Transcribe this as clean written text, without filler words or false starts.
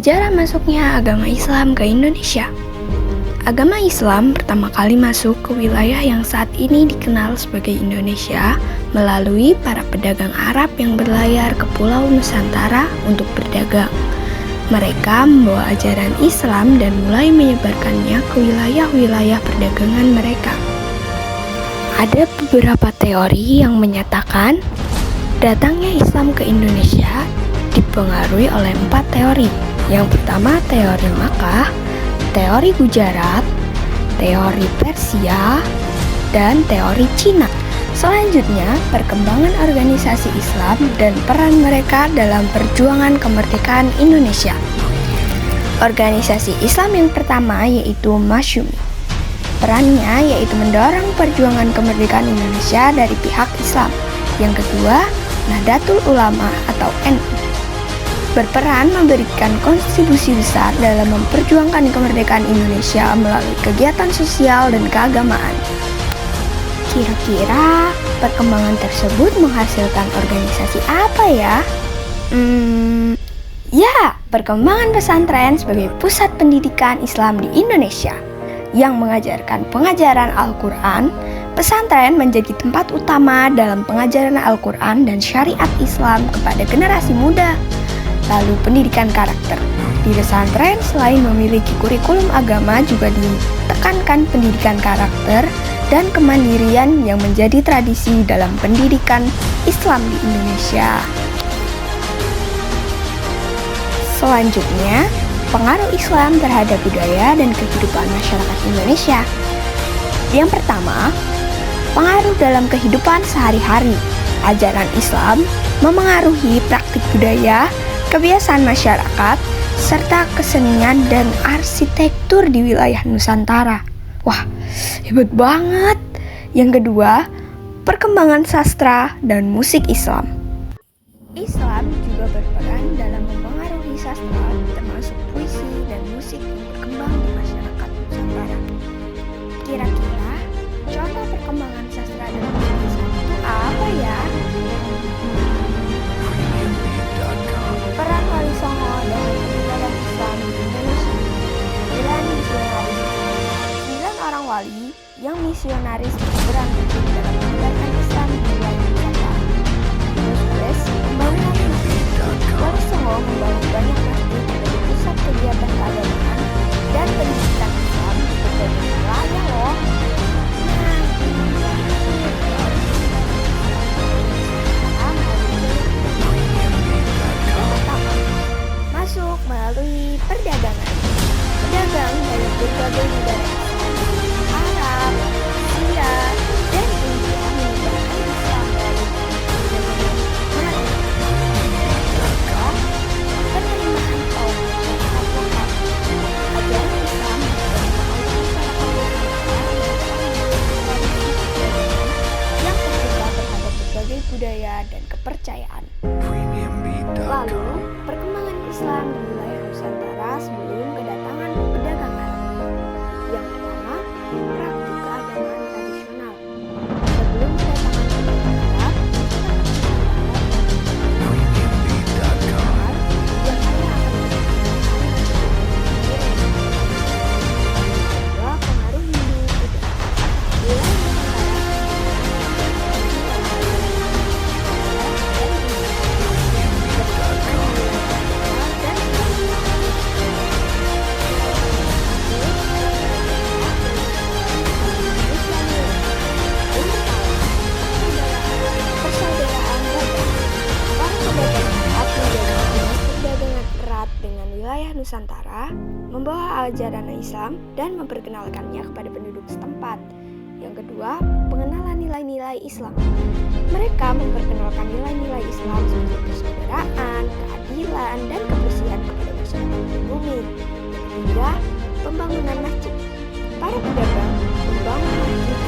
Sejarah masuknya agama Islam ke Indonesia. Agama Islam pertama kali masuk ke wilayah yang saat ini dikenal sebagai Indonesia melalui para pedagang Arab yang berlayar ke Pulau Nusantara untuk berdagang. Mereka membawa ajaran Islam dan mulai menyebarkannya ke wilayah-wilayah perdagangan mereka. Ada beberapa teori yang menyatakan datangnya Islam ke Indonesia dipengaruhi oleh 4 teori. Yang pertama teori Makkah, teori Gujarat, teori Persia, dan teori Cina. Selanjutnya, perkembangan organisasi Islam dan peran mereka dalam perjuangan kemerdekaan Indonesia. Organisasi Islam yang pertama yaitu Masyumi. Perannya yaitu mendorong perjuangan kemerdekaan Indonesia dari pihak Islam. Yang kedua, Nahdlatul Ulama atau NU. Berperan memberikan kontribusi besar dalam memperjuangkan kemerdekaan Indonesia melalui kegiatan sosial dan keagamaan. Kira-kira perkembangan tersebut menghasilkan organisasi apa ya? Perkembangan pesantren sebagai pusat pendidikan Islam di Indonesia yang mengajarkan pengajaran Al-Quran. Pesantren menjadi tempat utama dalam pengajaran Al-Quran dan syariat Islam kepada generasi muda. Lalu pendidikan karakter. Di pesantren selain memiliki kurikulum agama juga ditekankan pendidikan karakter dan kemandirian yang menjadi tradisi dalam pendidikan Islam di Indonesia. Selanjutnya, pengaruh Islam terhadap budaya dan kehidupan masyarakat Indonesia. Yang pertama, pengaruh dalam kehidupan sehari-hari. Ajaran Islam memengaruhi praktik budaya, kebiasaan masyarakat, serta kesenian dan arsitektur di wilayah Nusantara. Wah, hebat banget. Yang kedua, perkembangan sastra dan musik Islam. Islam juga berperan dalam mempengaruhi sastra, termasuk puisi dan musik yang berkembang di masyarakat Nusantara. Kira-kira contoh perkembangan sastra dan musik Islam itu apa ya? Peran Wali Songo dalam penyebaran Islam di Indonesia. 9 orang wali yang misionaris berperan penting dalam menyebarkan Islam di wilayah Nusantara. Terus pembangunan masjid. Wali Songo membangun banyak masjid sebagai pusat kegiatan keagamaan dan pendidikan Islam di berbagai wilayah loh. Masuk melalui perdagangan. Pedagang dari berbagai negara Arab, Asia, dan India menyebarkan Islam melalui penerimaan kaum masyarakat lokal. Ajaran Islam yang terbuka terhadap berbagai budaya dan kepercayaan. Lalu, perkembangan Islam di wilayah Nusantara sebelum kedatangan pedagang Arab. Yang pertama, praktik keagamaan tradisional. Sebelum kedatangan pedagang Arab, Nusantara membawa ajaran Islam dan memperkenalkannya kepada penduduk setempat. Yang kedua, pengenalan nilai-nilai Islam. Mereka memperkenalkan nilai-nilai Islam seperti persaudaraan, keadilan, dan kebersihan kepada masyarakat pribumi. Yang ketiga, pembangunan masjid. Para pedagang membangun masjid